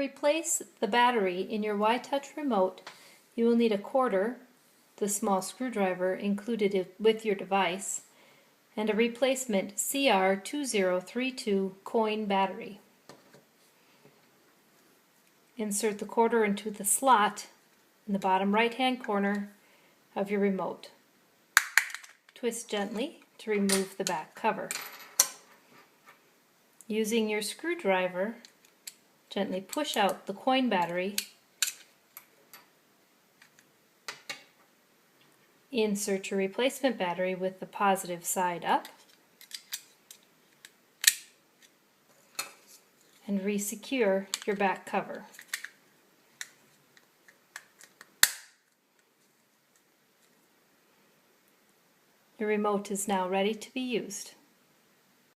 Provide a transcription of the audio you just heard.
replace the battery in your Witouch remote, you will need a quarter, the small screwdriver included with your device, and a replacement CR2032 coin battery. Insert the quarter into the slot in the bottom right-hand corner of your remote. Twist gently to remove the back cover. Using your screwdriver, gently push out the coin battery. Insert your replacement battery with the positive side up and re-secure your back cover. Your remote is now ready to be used.